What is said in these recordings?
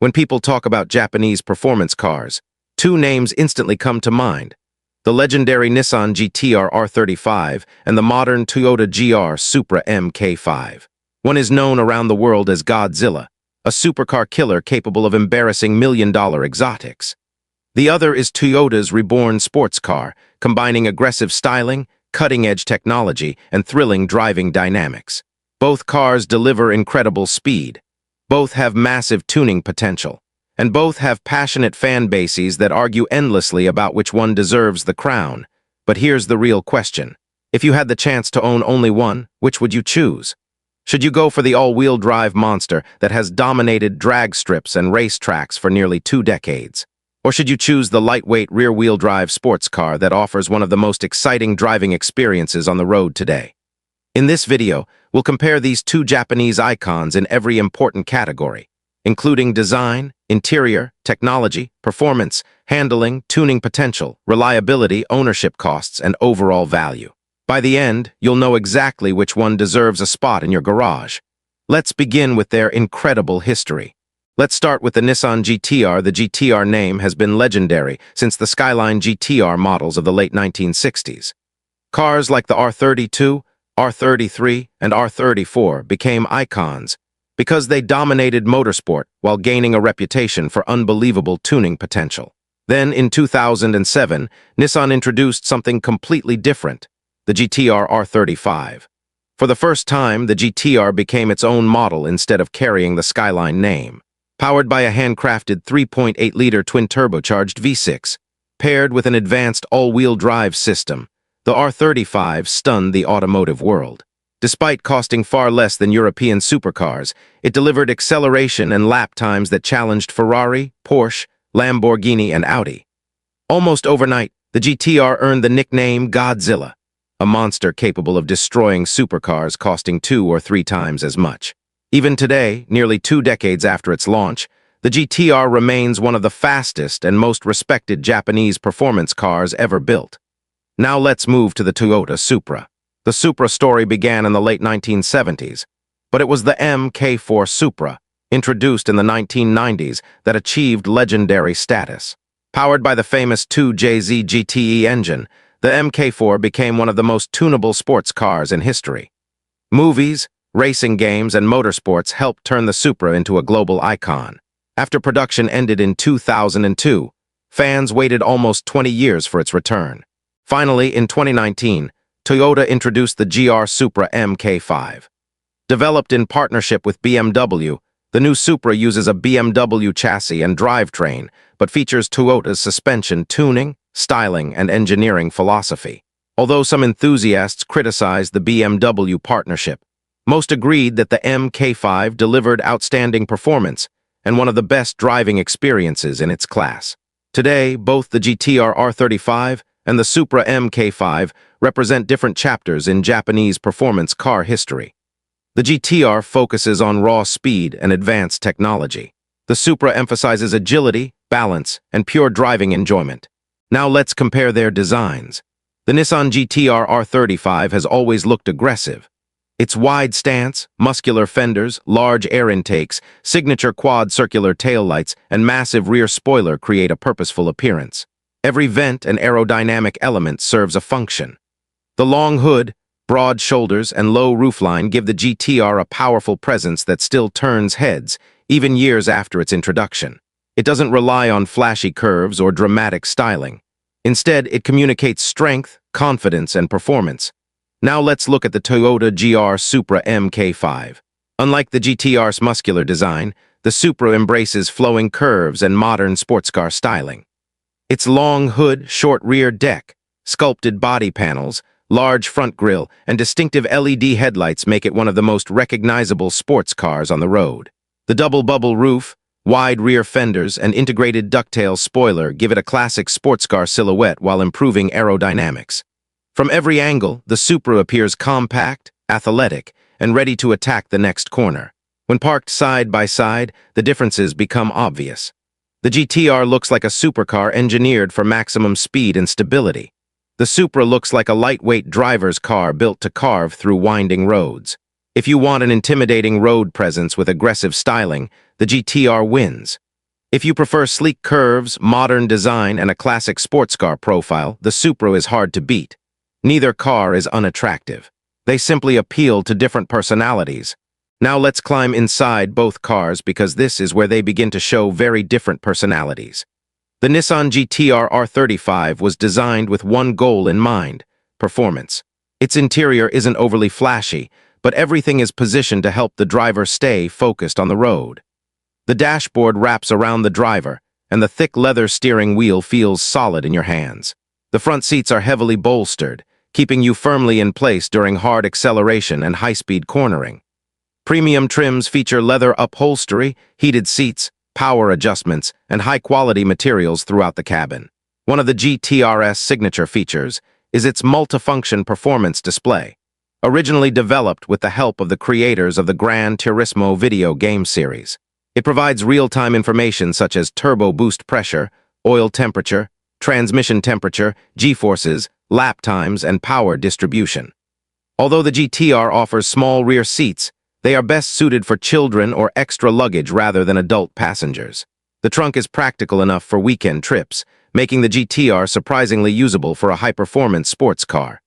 When people talk about Japanese performance cars, two names instantly come to mind: the legendary Nissan GT-R R35 and the modern Toyota GR Supra MK5. One is known around the world as Godzilla, a supercar killer capable of embarrassing million-dollar exotics. The other is Toyota's reborn sports car, combining aggressive styling, cutting-edge technology, and thrilling driving dynamics. Both cars deliver incredible speed. Both have massive tuning potential. And both have passionate fan bases that argue endlessly about which one deserves the crown. But here's the real question. If you had the chance to own only one, which would you choose? Should you go for the all-wheel drive monster that has dominated drag strips and race tracks for nearly 2 decades? Or should you choose the lightweight rear-wheel drive sports car that offers one of the most exciting driving experiences on the road today? In this video, we'll compare these two Japanese icons in every important category, including design, interior, technology, performance, handling, tuning potential, reliability, ownership costs, and overall value. By the end, you'll know exactly which one deserves a spot in your garage. Let's begin with their incredible history. Let's start with the Nissan GT-R. The GT-R name has been legendary since the Skyline GT-R models of the late 1960s. Cars like the R32, R33, and R34 became icons because they dominated motorsport while gaining a reputation for unbelievable tuning potential. Then, in 2007, Nissan introduced something completely different: the GT-R R35. For the first time, the GT-R became its own model instead of carrying the Skyline name. Powered by a handcrafted 3.8-liter twin-turbocharged V6, paired with an advanced all-wheel drive system, the R35 stunned the automotive world. Despite costing far less than European supercars, it delivered acceleration and lap times that challenged Ferrari, Porsche, Lamborghini, and Audi. Almost overnight, the GT-R earned the nickname Godzilla, a monster capable of destroying supercars costing 2 or 3 times as much. Even today, nearly 2 decades after its launch, the GT-R remains one of the fastest and most respected Japanese performance cars ever built. Now let's move to the Toyota Supra. The Supra story began in the late 1970s, but it was the MK4 Supra, introduced in the 1990s, that achieved legendary status. Powered by the famous 2JZ GTE engine, the MK4 became one of the most tunable sports cars in history. Movies, racing games, and motorsports helped turn the Supra into a global icon. After production ended in 2002, fans waited almost 20 years for its return. Finally, in 2019, Toyota introduced the GR Supra MK5. Developed in partnership with BMW, the new Supra uses a BMW chassis and drivetrain, but features Toyota's suspension tuning, styling, and engineering philosophy. Although some enthusiasts criticized the BMW partnership, most agreed that the MK5 delivered outstanding performance and one of the best driving experiences in its class. Today, both the GT-R R35 and the Supra MK5 represent different chapters in Japanese performance car history. The GT-R focuses on raw speed and advanced technology. The Supra emphasizes agility, balance, and pure driving enjoyment. Now let's compare their designs. The Nissan GT-R R35 has always looked aggressive. Its wide stance, muscular fenders, large air intakes, signature quad circular taillights, and massive rear spoiler create a purposeful appearance. Every vent and aerodynamic element serves a function. The long hood, broad shoulders, and low roofline give the GT-R a powerful presence that still turns heads, even years after its introduction. It doesn't rely on flashy curves or dramatic styling. Instead, it communicates strength, confidence, and performance. Now let's look at the Toyota GR Supra MK5. Unlike the GT-R's muscular design, the Supra embraces flowing curves and modern sports car styling. Its long hood, short rear deck, sculpted body panels, large front grille, and distinctive LED headlights make it one of the most recognizable sports cars on the road. The double-bubble roof, wide rear fenders, and integrated ducktail spoiler give it a classic sports car silhouette while improving aerodynamics. From every angle, the Supra appears compact, athletic, and ready to attack the next corner. When parked side by side, the differences become obvious. The GT-R looks like a supercar engineered for maximum speed and stability. The Supra looks like a lightweight driver's car built to carve through winding roads. If you want an intimidating road presence with aggressive styling, the GT-R wins. If you prefer sleek curves, modern design, and a classic sports car profile, the Supra is hard to beat. Neither car is unattractive. They simply appeal to different personalities. Now let's climb inside both cars because this is where they begin to show very different personalities. The Nissan GT-R R35 was designed with one goal in mind: performance. Its interior isn't overly flashy, but everything is positioned to help the driver stay focused on the road. The dashboard wraps around the driver, and the thick leather steering wheel feels solid in your hands. The front seats are heavily bolstered, keeping you firmly in place during hard acceleration and high-speed cornering. Premium trims feature leather upholstery, heated seats, power adjustments, and high-quality materials throughout the cabin. One of the GT-R's signature features is its multifunction performance display. Originally developed with the help of the creators of the Gran Turismo video game series, it provides real-time information such as turbo boost pressure, oil temperature, transmission temperature, G-forces, lap times, and power distribution. Although the GT-R offers small rear seats, they are best suited for children or extra luggage rather than adult passengers. The trunk is practical enough for weekend trips, making the GT-R surprisingly usable for a high-performance sports car.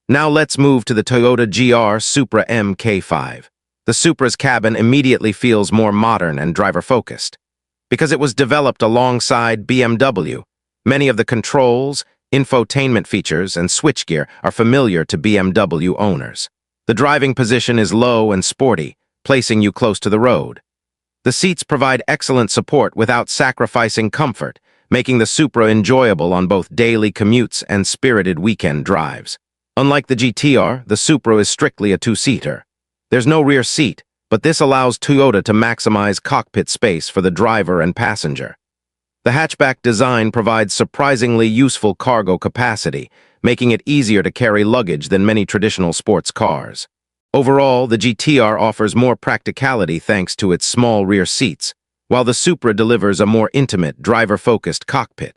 Now let's move to the Toyota GR Supra MK5. The Supra's cabin immediately feels more modern and driver-focused. Because it was developed alongside BMW, many of the controls, infotainment features, and switchgear are familiar to BMW owners. The driving position is low and sporty, placing you close to the road. The seats provide excellent support without sacrificing comfort, making the Supra enjoyable on both daily commutes and spirited weekend drives. Unlike the GT-R, the Supra is strictly a two-seater. There's no rear seat, but this allows Toyota to maximize cockpit space for the driver and passenger. The hatchback design provides surprisingly useful cargo capacity, making it easier to carry luggage than many traditional sports cars. Overall, the GT-R offers more practicality thanks to its small rear seats, while the Supra delivers a more intimate, driver-focused cockpit.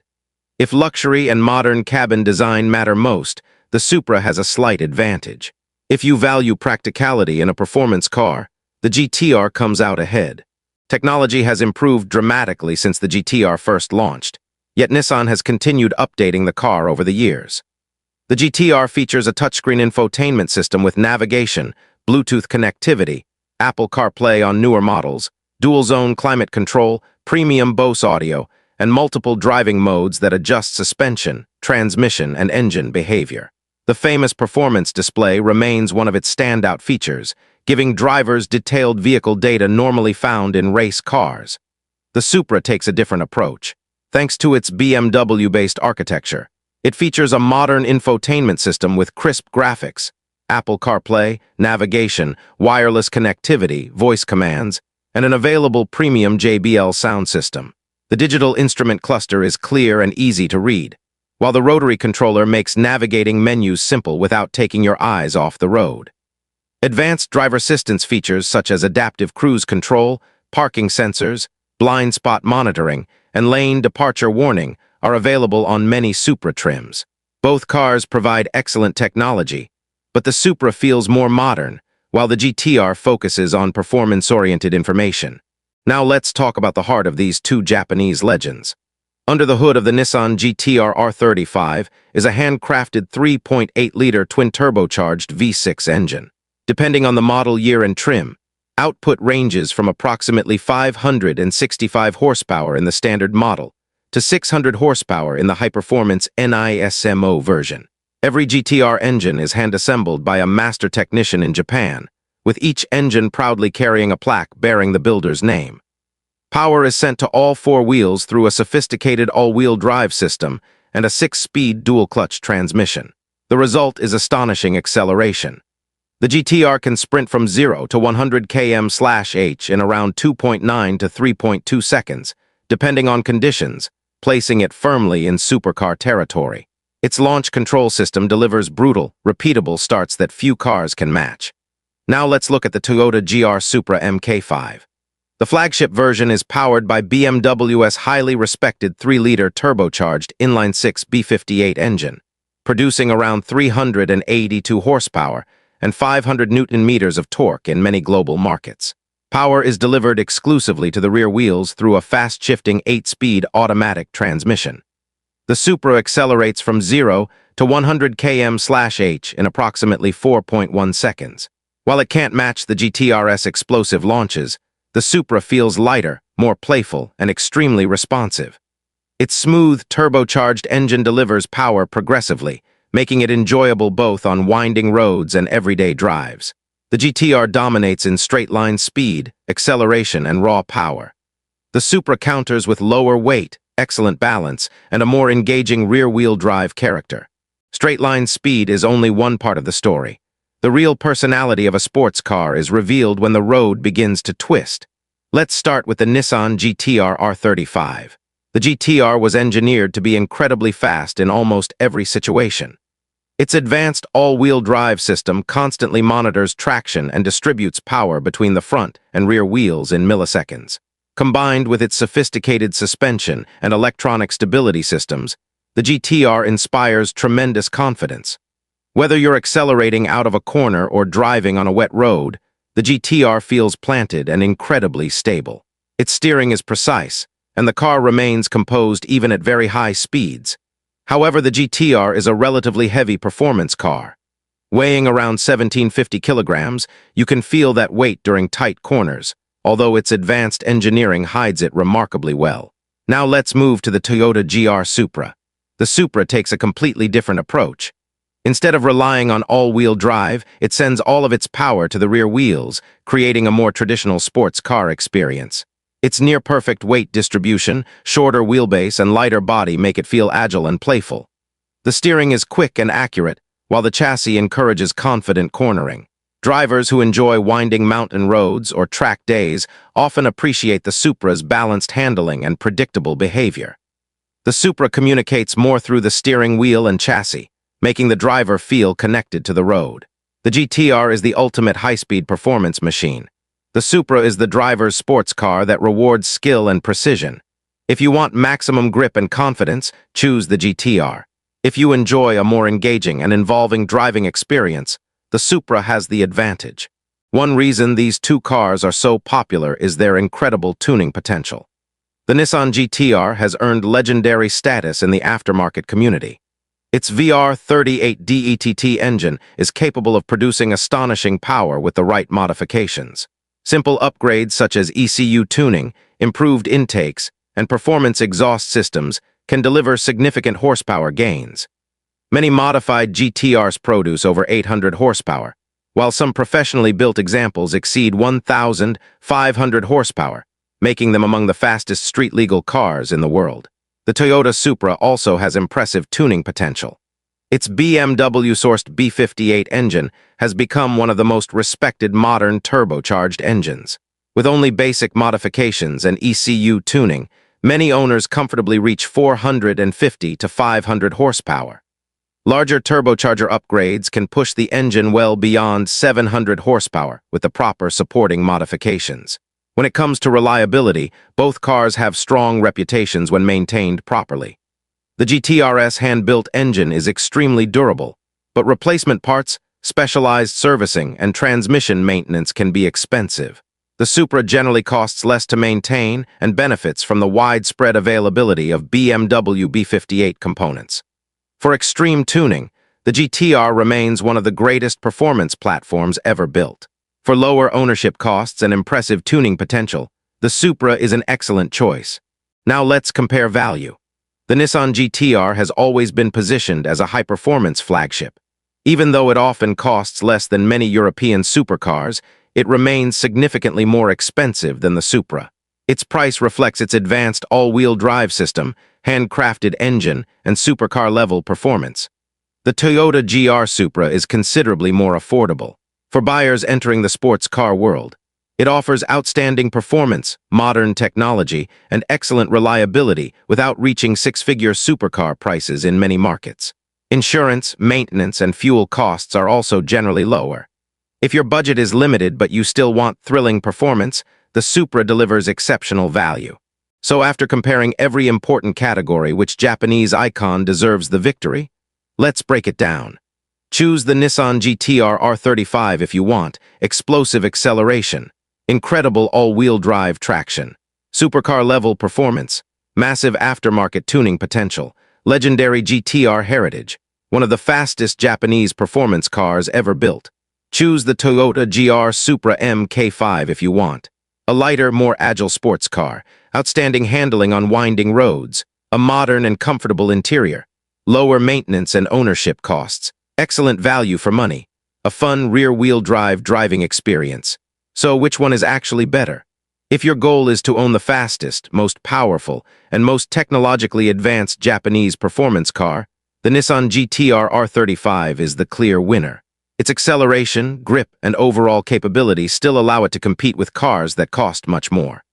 If luxury and modern cabin design matter most, the Supra has a slight advantage. If you value practicality in a performance car, the GT-R comes out ahead. Technology has improved dramatically since the GT-R first launched, yet Nissan has continued updating the car over the years. The GT-R features a touchscreen infotainment system with navigation, Bluetooth connectivity, Apple CarPlay on newer models, dual-zone climate control, premium Bose audio, and multiple driving modes that adjust suspension, transmission, and engine behavior. The famous performance display remains one of its standout features, giving drivers detailed vehicle data normally found in race cars. The Supra takes a different approach. Thanks to its BMW-based architecture, it features a modern infotainment system with crisp graphics, Apple CarPlay, navigation, wireless connectivity, voice commands, and an available premium JBL sound system. The digital instrument cluster is clear and easy to read, while the rotary controller makes navigating menus simple without taking your eyes off the road. Advanced driver assistance features such as adaptive cruise control, parking sensors, blind spot monitoring, and lane departure warning are available on many Supra trims. Both cars provide excellent technology, but the Supra feels more modern, while the GT-R focuses on performance-oriented information. Now let's talk about the heart of these two Japanese legends. Under the hood of the Nissan GT-R R35 is a handcrafted 3.8-liter twin-turbocharged V6 engine. Depending on the model year and trim, output ranges from approximately 565 horsepower in the standard model to 600 horsepower in the high-performance NISMO version. Every GT-R engine is hand-assembled by a master technician in Japan, with each engine proudly carrying a plaque bearing the builder's name. Power is sent to all four wheels through a sophisticated all-wheel drive system and a 6-speed dual-clutch transmission. The result is astonishing acceleration. The GT-R can sprint from 0 to 100 km/h in around 2.9 to 3.2 seconds, depending on conditions, placing it firmly in supercar territory. Its launch control system delivers brutal, repeatable starts that few cars can match. Now let's look at the Toyota GR Supra MK5. The flagship version is powered by BMW's highly respected 3-liter turbocharged inline-six B58 engine, producing around 382 horsepower and 500 Newton-meters of torque in many global markets. Power is delivered exclusively to the rear wheels through a fast-shifting 8-speed automatic transmission. The Supra accelerates from 0 to 100 km/h in approximately 4.1 seconds. While it can't match the GTR's explosive launches, the Supra feels lighter, more playful, and extremely responsive. Its smooth, turbocharged engine delivers power progressively, making it enjoyable both on winding roads and everyday drives. The GTR dominates in straight-line speed, acceleration, and raw power. The Supra counters with lower weight, excellent balance, and a more engaging rear-wheel drive character. Straight-line speed is only one part of the story. The real personality of a sports car is revealed when the road begins to twist. Let's start with the Nissan GTR R35. The GTR was engineered to be incredibly fast in almost every situation. Its advanced all-wheel drive system constantly monitors traction and distributes power between the front and rear wheels in milliseconds. Combined with its sophisticated suspension and electronic stability systems, the GTR inspires tremendous confidence. Whether you're accelerating out of a corner or driving on a wet road, the GTR feels planted and incredibly stable. Its steering is precise, and the car remains composed even at very high speeds. However, the GTR is a relatively heavy performance car. Weighing around 1750 kilograms, you can feel that weight during tight corners, although its advanced engineering hides it remarkably well. Now let's move to the Toyota GR Supra. The Supra takes a completely different approach. Instead of relying on all-wheel drive, it sends all of its power to the rear wheels, creating a more traditional sports car experience. Its near-perfect weight distribution, shorter wheelbase, and lighter body make it feel agile and playful. The steering is quick and accurate, while the chassis encourages confident cornering. Drivers who enjoy winding mountain roads or track days often appreciate the Supra's balanced handling and predictable behavior. The Supra communicates more through the steering wheel and chassis, making the driver feel connected to the road. The GTR is the ultimate high-speed performance machine. The Supra is the driver's sports car that rewards skill and precision. If you want maximum grip and confidence, choose the GTR. If you enjoy a more engaging and involving driving experience, the Supra has the advantage. One reason these two cars are so popular is their incredible tuning potential. The Nissan GTR has earned legendary status in the aftermarket community. Its VR38 DETT engine is capable of producing astonishing power with the right modifications. Simple upgrades such as ECU tuning, improved intakes, and performance exhaust systems can deliver significant horsepower gains. Many modified GTRs produce over 800 horsepower, while some professionally built examples exceed 1,500 horsepower, making them among the fastest street-legal cars in the world. The Toyota Supra also has impressive tuning potential. Its BMW-sourced B58 engine has become one of the most respected modern turbocharged engines. With only basic modifications and ECU tuning, many owners comfortably reach 450 to 500 horsepower. Larger turbocharger upgrades can push the engine well beyond 700 horsepower with the proper supporting modifications. When it comes to reliability, both cars have strong reputations when maintained properly. The GTR's hand-built engine is extremely durable, but replacement parts, specialized servicing, and transmission maintenance can be expensive. The Supra generally costs less to maintain and benefits from the widespread availability of BMW B58 components. For extreme tuning, the GTR remains one of the greatest performance platforms ever built. For lower ownership costs and impressive tuning potential, the Supra is an excellent choice. Now let's compare value. The Nissan GTR has always been positioned as a high-performance flagship. Even though it often costs less than many European supercars, it remains significantly more expensive than the Supra. Its price reflects its advanced all-wheel drive system, handcrafted engine, and supercar-level performance. The Toyota GR Supra is considerably more affordable. For buyers entering the sports car world, it offers outstanding performance, modern technology, and excellent reliability without reaching six-figure supercar prices in many markets. Insurance, maintenance, and fuel costs are also generally lower. If your budget is limited but you still want thrilling performance, the Supra delivers exceptional value. So after comparing every important category, which Japanese icon deserves the victory? Let's break it down. Choose the Nissan GTR R35 if you want explosive acceleration, incredible all-wheel drive traction, supercar-level performance, massive aftermarket tuning potential, legendary GTR heritage, one of the fastest Japanese performance cars ever built. Choose the Toyota GR Supra MK5 if you want. A lighter, more agile sports car, outstanding handling on winding roads, a modern and comfortable interior, lower maintenance and ownership costs, excellent value for money, a fun rear-wheel drive driving experience. So which one is actually better? If your goal is to own the fastest, most powerful, and most technologically advanced Japanese performance car, the Nissan GTR R35 is the clear winner. Its acceleration, grip, and overall capability still allow it to compete with cars that cost much more.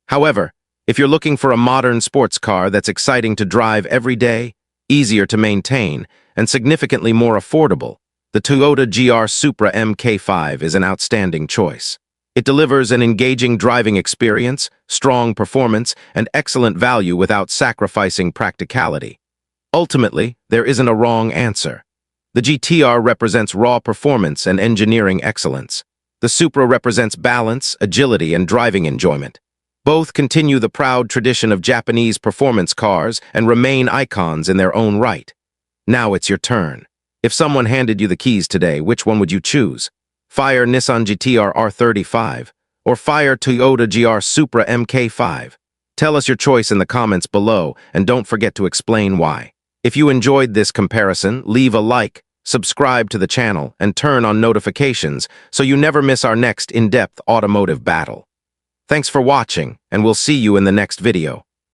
However, if you're looking for a modern sports car that's exciting to drive every day, easier to maintain, and significantly more affordable, the Toyota GR Supra MK5 is an outstanding choice. It delivers an engaging driving experience, strong performance, and excellent value without sacrificing practicality. Ultimately, there isn't a wrong answer. The GTR represents raw performance and engineering excellence. The Supra represents balance, agility, and driving enjoyment. Both continue the proud tradition of Japanese performance cars and remain icons in their own right. Now it's your turn. If someone handed you the keys today, which one would you choose? Fire Nissan GTR R35 or fire Toyota GR Supra MK5? Tell us your choice in the comments below and don't forget to explain why. If you enjoyed this comparison, leave a like, subscribe to the channel, and turn on notifications so you never miss our next in-depth automotive battle. Thanks for watching, and we'll see you in the next video.